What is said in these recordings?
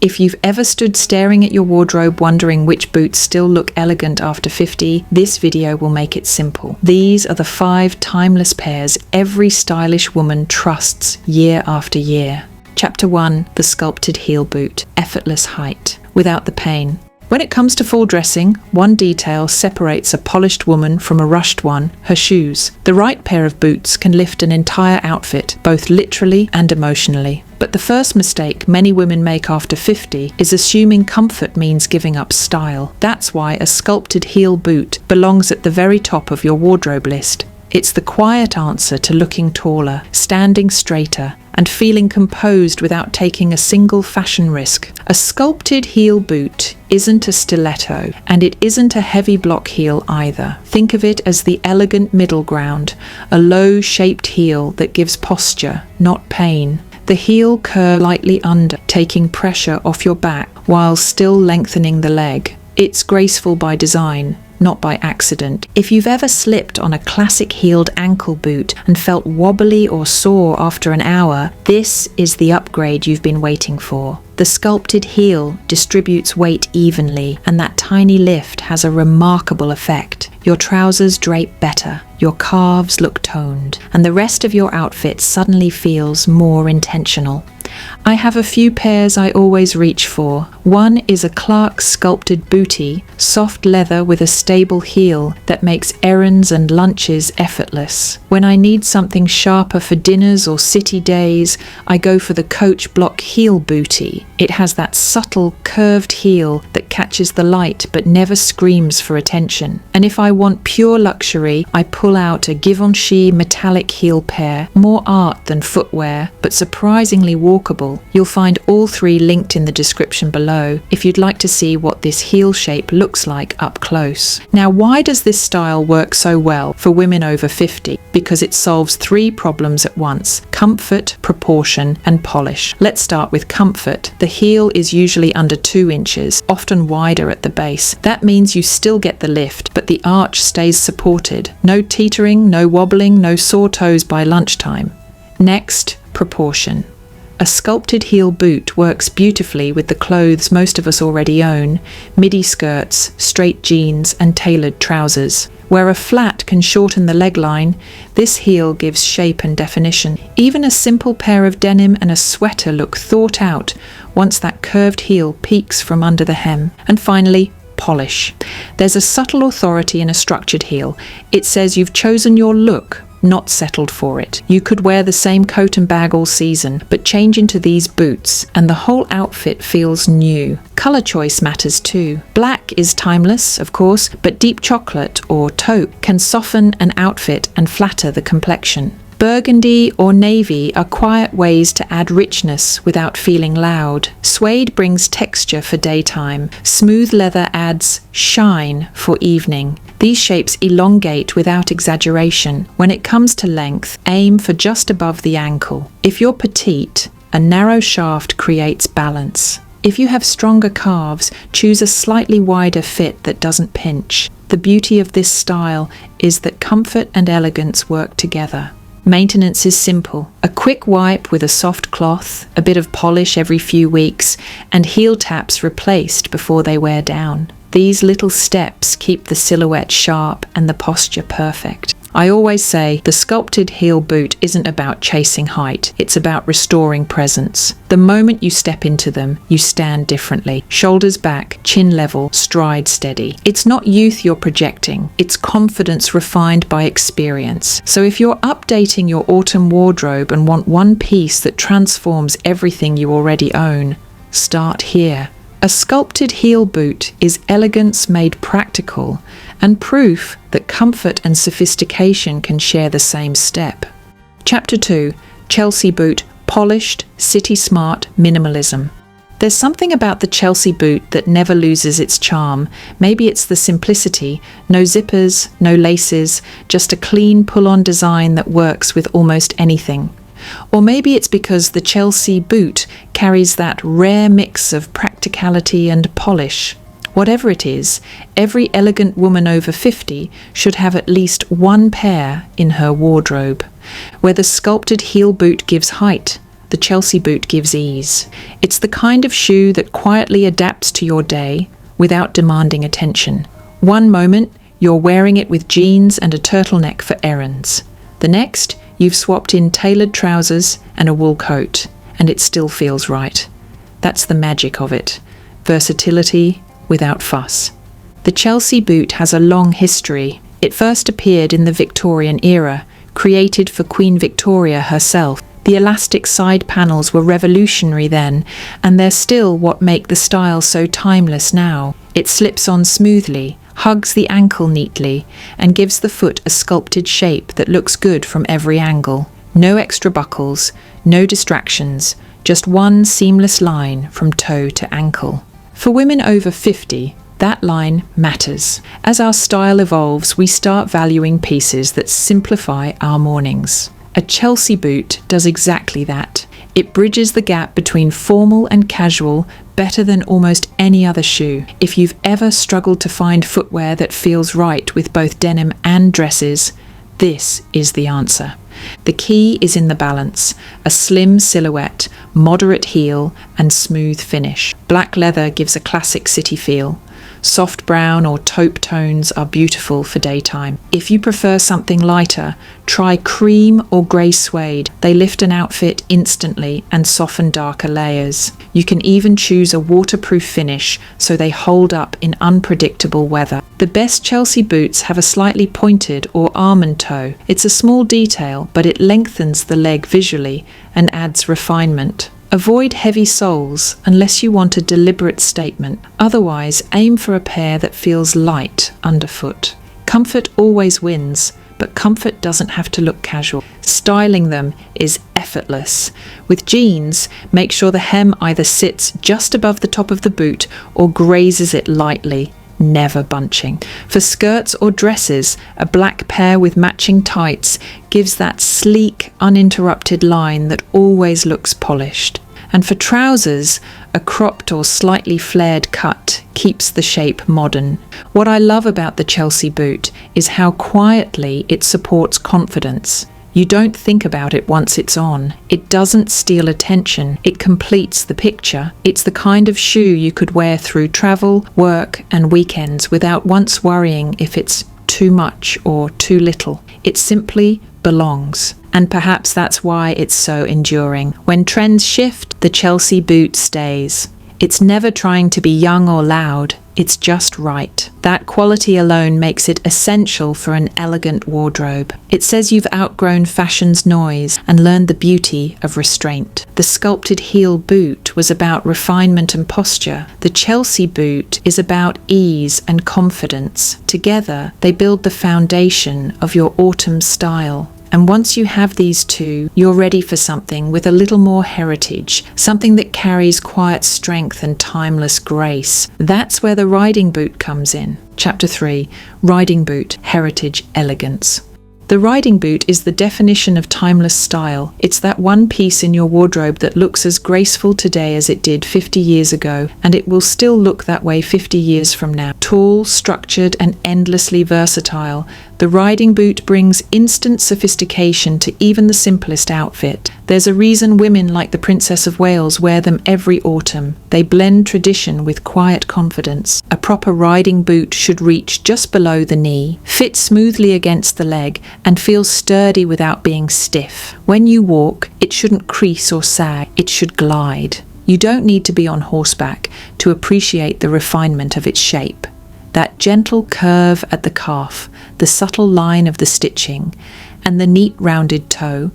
If you've ever stood staring at your wardrobe wondering which boots still look elegant after 50, this video will make it simple. These are the 5 timeless pairs every stylish woman trusts year after year. Chapter 1. The Sculpted Heel Boot. Effortless height. Without the pain. When it comes to full dressing, one detail separates a polished woman from a rushed one: her shoes. The right pair of boots can lift an entire outfit, both literally and emotionally. But the first mistake many women make after 50 is assuming comfort means giving up style. That's why a sculpted heel boot belongs at the very top of your wardrobe list. It's the quiet answer to looking taller, standing straighter, and feeling composed without taking a single fashion risk. A sculpted heel boot isn't a stiletto, and it isn't a heavy block heel either. Think of it as the elegant middle ground, a low-shaped heel that gives posture, not pain. The heel curves lightly under, taking pressure off your back while still lengthening the leg. It's graceful by design, not by accident. If you've ever slipped on a classic heeled ankle boot and felt wobbly or sore after an hour, this is the upgrade you've been waiting for. The sculpted heel distributes weight evenly, and that tiny lift has a remarkable effect. Your trousers drape better, your calves look toned, and the rest of your outfit suddenly feels more intentional. I have a few pairs I always reach for. One is a Clark's sculpted Bootie, soft leather with a stable heel that makes errands and lunches effortless. When I need something sharper for dinners or city days, I go for the Coach Block Heel Bootie. It has that subtle, curved heel that catches the light but never screams for attention. And if I want pure luxury, I pull out a Givenchy metallic heel pair, more art than footwear, but surprisingly walkable. You'll find all 3 linked in the description below if you'd like to see what this heel shape looks like up close. Now, why does this style work so well for women over 50? Because it solves 3 problems at once: comfort, proportion, and polish. Let's start with comfort. The heel is usually under 2 inches, often wider at the base. That means you still get the lift, but the arch stays supported. No teetering, no wobbling, no sore toes by lunchtime. Next, proportion. A sculpted heel boot works beautifully with the clothes most of us already own: midi skirts, straight jeans, and tailored trousers. Where a flat can shorten the leg line, this heel gives shape and definition. Even a simple pair of denim and a sweater look thought out once that curved heel peeks from under the hem. And finally, polish. There's a subtle authority in a structured heel. It says you've chosen your look, not settled for it. You could wear the same coat and bag all season, but change into these boots and the whole outfit feels new. Color choice matters too. Black is timeless, of course, but deep chocolate or taupe can soften an outfit and flatter the complexion. Burgundy or navy are quiet ways to add richness without feeling loud. Suede brings texture for daytime. Smooth leather adds shine for evening. These shapes elongate without exaggeration. When it comes to length, aim for just above the ankle. If you're petite, a narrow shaft creates balance. If you have stronger calves, choose a slightly wider fit that doesn't pinch. The beauty of this style is that comfort and elegance work together. Maintenance is simple. A quick wipe with a soft cloth, a bit of polish every few weeks, and heel taps replaced before they wear down. These little steps keep the silhouette sharp and the posture perfect. I always say the sculpted heel boot isn't about chasing height, it's about restoring presence. The moment you step into them, you stand differently. Shoulders back, chin level, stride steady. It's not youth you're projecting, it's confidence refined by experience. So if you're updating your autumn wardrobe and want one piece that transforms everything you already own, start here. A sculpted heel boot is elegance made practical and proof that comfort and sophistication can share the same step. Chapter 2. Chelsea Boot. Polished, City Smart Minimalism. There's something about the Chelsea boot that never loses its charm. Maybe it's the simplicity. No zippers, no laces, just a clean pull-on design that works with almost anything. Or maybe it's because the Chelsea boot carries that rare mix of practicality and polish. Whatever it is, every elegant woman over 50 should have at least one pair in her wardrobe. Where the sculpted heel boot gives height, the Chelsea boot gives ease. It's the kind of shoe that quietly adapts to your day without demanding attention. One moment, you're wearing it with jeans and a turtleneck for errands. The next, you've swapped in tailored trousers and a wool coat, and it still feels right. That's the magic of it. Versatility without fuss. The Chelsea boot has a long history. It first appeared in the Victorian era, created for Queen Victoria herself. The elastic side panels were revolutionary then, and they're still what make the style so timeless now. It slips on smoothly, hugs the ankle neatly, and gives the foot a sculpted shape that looks good from every angle. No extra buckles, no distractions, just one seamless line from toe to ankle. For women over 50, that line matters. As our style evolves, we start valuing pieces that simplify our mornings. A Chelsea boot does exactly that. It bridges the gap between formal and casual better than almost any other shoe. If you've ever struggled to find footwear that feels right with both denim and dresses, this is the answer. The key is in the balance: a slim silhouette, moderate heel, and smooth finish. Black leather gives a classic city feel. Soft brown or taupe tones are beautiful for daytime. If you prefer something lighter, try cream or grey suede. They lift an outfit instantly and soften darker layers. You can even choose a waterproof finish so they hold up in unpredictable weather. The best Chelsea boots have a slightly pointed or almond toe. It's a small detail, but it lengthens the leg visually and adds refinement. Avoid heavy soles unless you want a deliberate statement. Otherwise, aim for a pair that feels light underfoot. Comfort always wins, but comfort doesn't have to look casual. Styling them is effortless. With jeans, make sure the hem either sits just above the top of the boot or grazes it lightly, never bunching. For skirts or dresses, a black pair with matching tights gives that sleek, uninterrupted line that always looks polished. And for trousers, a cropped or slightly flared cut keeps the shape modern. What I love about the Chelsea boot is how quietly it supports confidence. You don't think about it once it's on. It doesn't steal attention. It completes the picture. It's the kind of shoe you could wear through travel, work, and weekends without once worrying if it's too much or too little. It simply belongs. And perhaps that's why it's so enduring. When trends shift, the Chelsea boot stays. It's never trying to be young or loud. It's just right. That quality alone makes it essential for an elegant wardrobe. It says you've outgrown fashion's noise and learned the beauty of restraint. The Sculpted-Heel boot was about refinement and posture. The Chelsea boot is about ease and confidence. Together, they build the foundation of your autumn style. And once you have these two, you're ready for something with a little more heritage, something that carries quiet strength and timeless grace. That's where the riding boot comes in. Chapter 3, Riding Boot, Heritage, Elegance. The riding boot is the definition of timeless style. It's that one piece in your wardrobe that looks as graceful today as it did 50 years ago, and it will still look that way 50 years from now. Tall, structured, and endlessly versatile, the riding boot brings instant sophistication to even the simplest outfit. There's a reason women like the Princess of Wales wear them every autumn. They blend tradition with quiet confidence. A proper riding boot should reach just below the knee, fit smoothly against the leg, and feel sturdy without being stiff. When you walk, it shouldn't crease or sag, it should glide. You don't need to be on horseback to appreciate the refinement of its shape. That gentle curve at the calf, the subtle line of the stitching, and the neat rounded toe,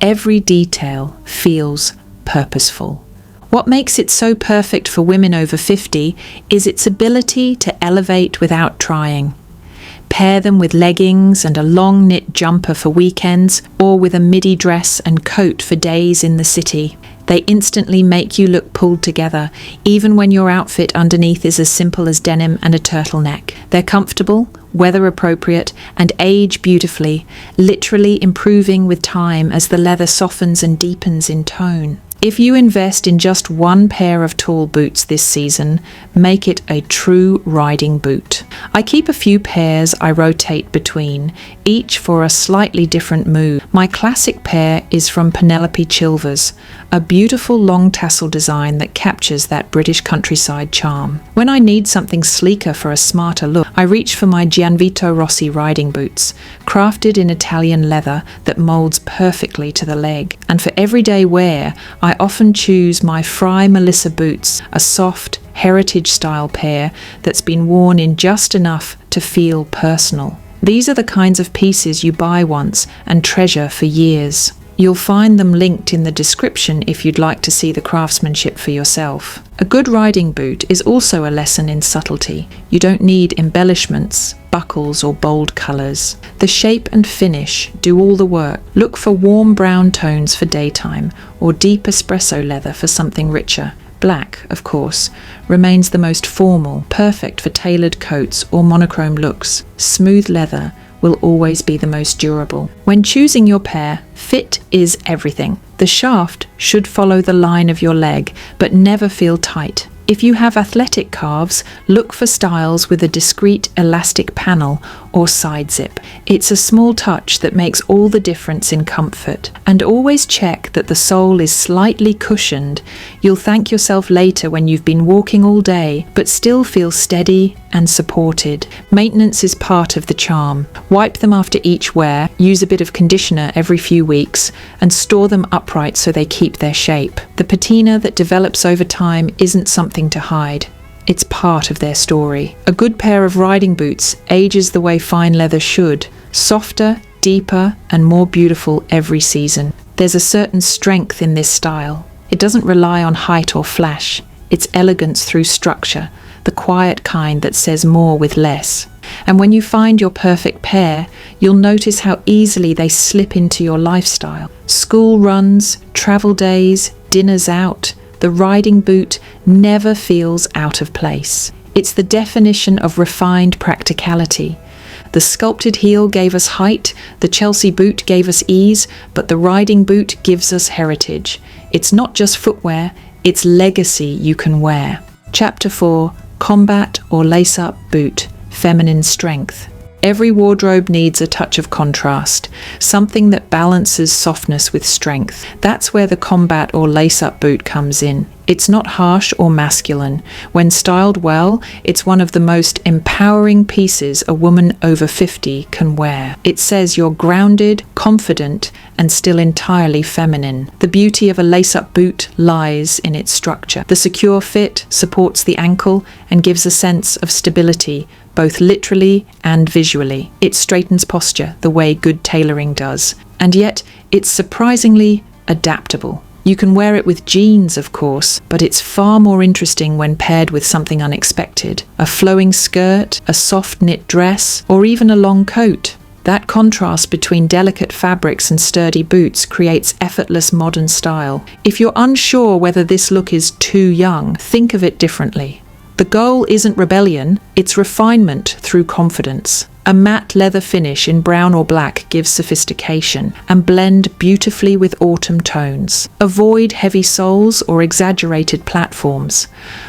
every detail feels purposeful. What makes it so perfect for women over 50 is its ability to elevate without trying. Pair them with leggings and a long knit jumper for weekends, or with a midi dress and coat for days in the city. They instantly make you look pulled together, even when your outfit underneath is as simple as denim and a turtleneck. They're comfortable, weather appropriate, and age beautifully, literally improving with time as the leather softens and deepens in tone. If you invest in just one pair of tall boots this season, make it a true riding boot. I keep a few pairs I rotate between, each for a slightly different mood. My classic pair is from Penelope CHILVERS, a beautiful long tassel design that captures that British countryside charm. When I need something sleeker for a smarter look, I reach for my GIANVITO ROSSI riding boots, crafted in Italian leather that molds perfectly to the leg. And for everyday wear, I often choose my FRYE Melissa boots, a soft, heritage-style pair that's been worn in just enough to feel personal. These are the kinds of pieces you buy once and treasure for years. You'll find them linked in the description if you'd like to see the craftsmanship for yourself. A good riding boot is also a lesson in subtlety. You don't need embellishments, buckles or bold colours. The shape and finish do all the work. Look for warm brown tones for daytime or deep espresso leather for something richer. Black, of course, remains the most formal, perfect for tailored coats or monochrome looks. Smooth leather will always be the most durable. When choosing your pair, fit is everything. The shaft should follow the line of your leg, but never feel tight. If you have athletic calves, look for styles with a discreet elastic panel or side zip. It's a small touch that makes all the difference in comfort. And always check that the sole is slightly cushioned. You'll thank yourself later when you've been walking all day, but still feel steady and supported. Maintenance is part of the charm. Wipe them after each wear, use a bit of conditioner every few weeks, and store them upright so they keep their shape. The patina that develops over time isn't something to hide. It's part of their story. A good pair of riding boots ages the way fine leather should, softer, deeper, and more beautiful every season. There's a certain strength in this style. It doesn't rely on height or flash. It's elegance through structure, the quiet kind that says more with less. And when you find your perfect pair, you'll notice how easily they slip into your lifestyle. School runs, travel days, dinners out, the riding boot never feels out of place. It's the definition of refined practicality. The Sculpted-Heel gave us height, the Chelsea boot gave us ease, but the riding boot gives us heritage. It's not just footwear, it's legacy you can wear. Chapter 4, Combat or Lace-Up Boot, Feminine Strength. Every wardrobe needs a touch of contrast, something that balances softness with strength. That's where the combat or lace-up boot comes in. It's not harsh or masculine. When styled well, it's one of the most empowering pieces a woman over 50 can wear. It says you're grounded, confident, and still entirely feminine. The beauty of a lace-up boot lies in its structure. The secure fit supports the ankle and gives a sense of stability, both literally and visually. It straightens posture the way good tailoring does. And yet, it's surprisingly adaptable. You can wear it with jeans, of course, but it's far more interesting when paired with something unexpected. A flowing skirt, a soft knit dress, or even a long coat. That contrast between delicate fabrics and sturdy boots creates effortless modern style. If you're unsure whether this look is too young, think of it differently. The goal isn't rebellion, it's refinement through confidence. A matte leather finish in brown or black gives sophistication and blend beautifully with autumn tones. Avoid heavy soles or exaggerated platforms.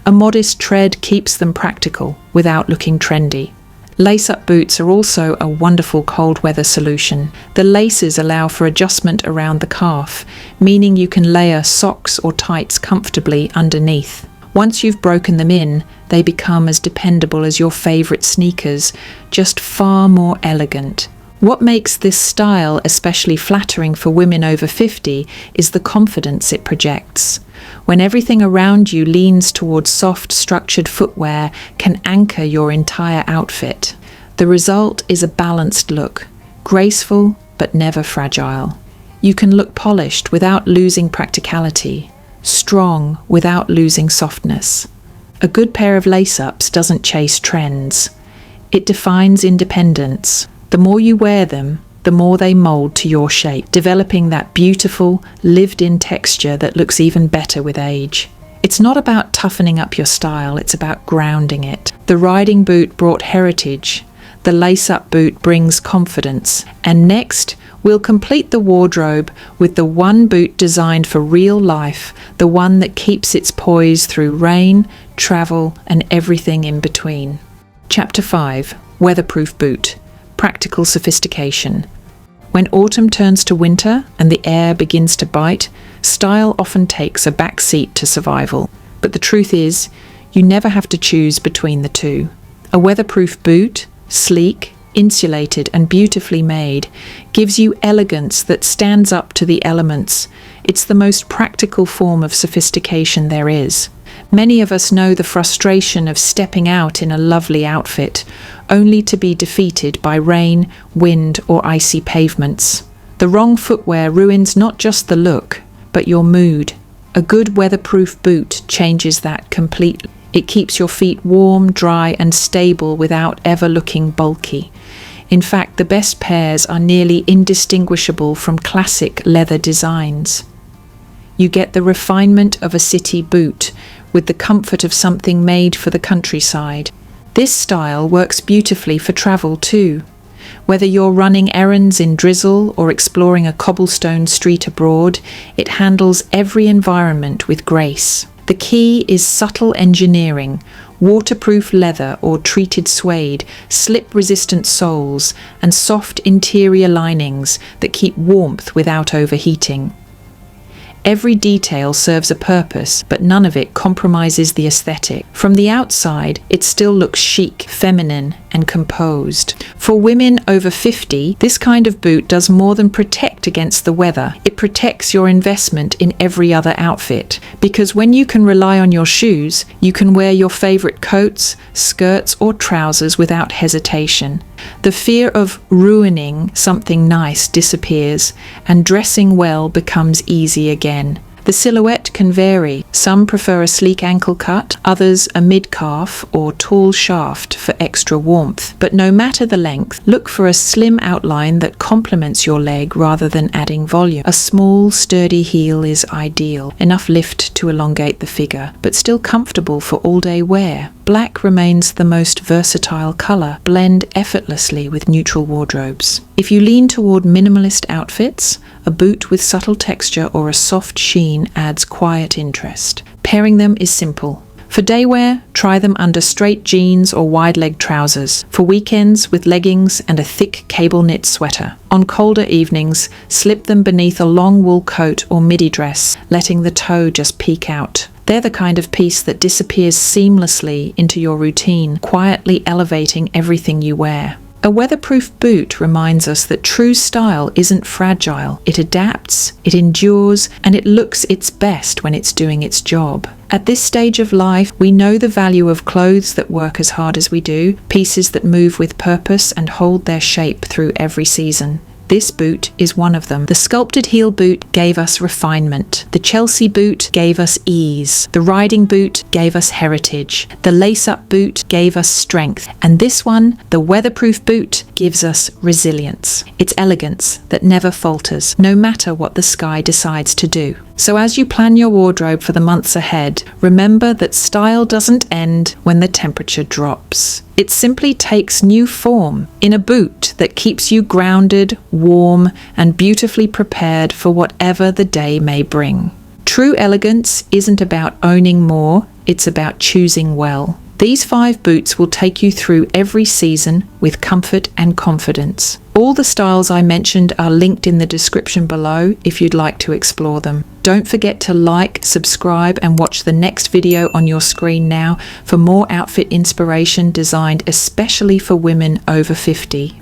A modest tread keeps them practical without looking trendy. Lace-up boots are also a wonderful cold weather solution. The laces allow for adjustment around the calf, meaning you can layer socks or tights comfortably underneath. Once you've broken them in, they become as dependable as your favourite sneakers, just far more elegant. What makes this style especially flattering for women over 50 is the confidence it projects. When everything around you leans towards soft, structured footwear can anchor your entire outfit. The result is a balanced look, graceful but never fragile. You can look polished without losing practicality, strong without losing softness. A good pair of lace-ups doesn't chase trends. It defines independence. The more you wear them, the more they mold to your shape, developing that beautiful, lived-in texture that looks even better with age. It's not about toughening up your style, it's about grounding it. The riding boot brought heritage. The lace-up boot brings confidence. And next, We'll complete the wardrobe with the one boot designed for real life, the one that keeps its poise through rain, travel, and everything in between. Chapter 5. Weatherproof Boot. Practical Sophistication. When autumn turns to winter and the air begins to bite, style often takes a back seat to survival. But the truth is, you never have to choose between the two. A weatherproof boot, sleek, insulated and beautifully made, gives you elegance that stands up to the elements. It's the most practical form of sophistication there is. Many of us know the frustration of stepping out in a lovely outfit, only to be defeated by rain, wind, or icy pavements. The wrong footwear ruins not just the look, but your mood. A good weatherproof boot changes that completely. It keeps your feet warm, dry, and stable without ever looking bulky. In fact, the best pairs are nearly indistinguishable from classic leather designs. You get the refinement of a city boot, with the comfort of something made for the countryside. This style works beautifully for travel too. Whether you're running errands in drizzle or exploring a cobblestone street abroad, it handles every environment with grace. The key is subtle engineering, waterproof leather or treated suede, slip-resistant soles, and soft interior linings that keep warmth without overheating. Every detail serves a purpose, but none of it compromises the aesthetic. From the outside, it still looks chic, feminine, and composed. For women over 50, this kind of boot does more than protect against the weather. It protects your investment in every other outfit. Because when you can rely on your shoes, you can wear your favorite coats, skirts, or trousers without hesitation. The fear of ruining something nice disappears, and dressing well becomes easy again. The silhouette can vary. Some prefer a sleek ankle cut, others a mid-calf or tall shaft for extra warmth. But no matter the length, look for a slim outline that complements your leg rather than adding volume. A small, sturdy heel is ideal, enough lift to elongate the figure, but still comfortable for all-day wear. Black remains the most versatile color. Blend effortlessly with neutral wardrobes. If you lean toward minimalist outfits, a boot with subtle texture or a soft sheen adds quiet interest. Pairing them is simple. For day wear, try them under straight jeans or wide-leg trousers. For weekends, with leggings and a thick cable knit sweater. On colder evenings, slip them beneath a long wool coat or midi dress, letting the toe just peek out. They're the kind of piece that disappears seamlessly into your routine, quietly elevating everything you wear. A weatherproof boot reminds us that true style isn't fragile. It adapts, it endures, and it looks its best when it's doing its job. At this stage of life, we know the value of clothes that work as hard as we do, pieces that move with purpose and hold their shape through every season. This boot is one of them. The Sculpted-Heel boot gave us refinement. The Chelsea boot gave us ease. The riding boot gave us heritage. The lace-up boot gave us strength. And this one, the weatherproof boot, gives us resilience. It's elegance that never falters, no matter what the sky decides to do. So as you plan your wardrobe for the months ahead, remember that style doesn't end when the temperature drops. It simply takes new form in a boot that keeps you grounded, warm, and beautifully prepared for whatever the day may bring. True elegance isn't about owning more, it's about choosing well. These 5 boots will take you through every season with comfort and confidence. All the styles I mentioned are linked in the description below if you'd like to explore them. Don't forget to like, subscribe, and watch the next video on your screen now for more outfit inspiration designed especially for women over 50.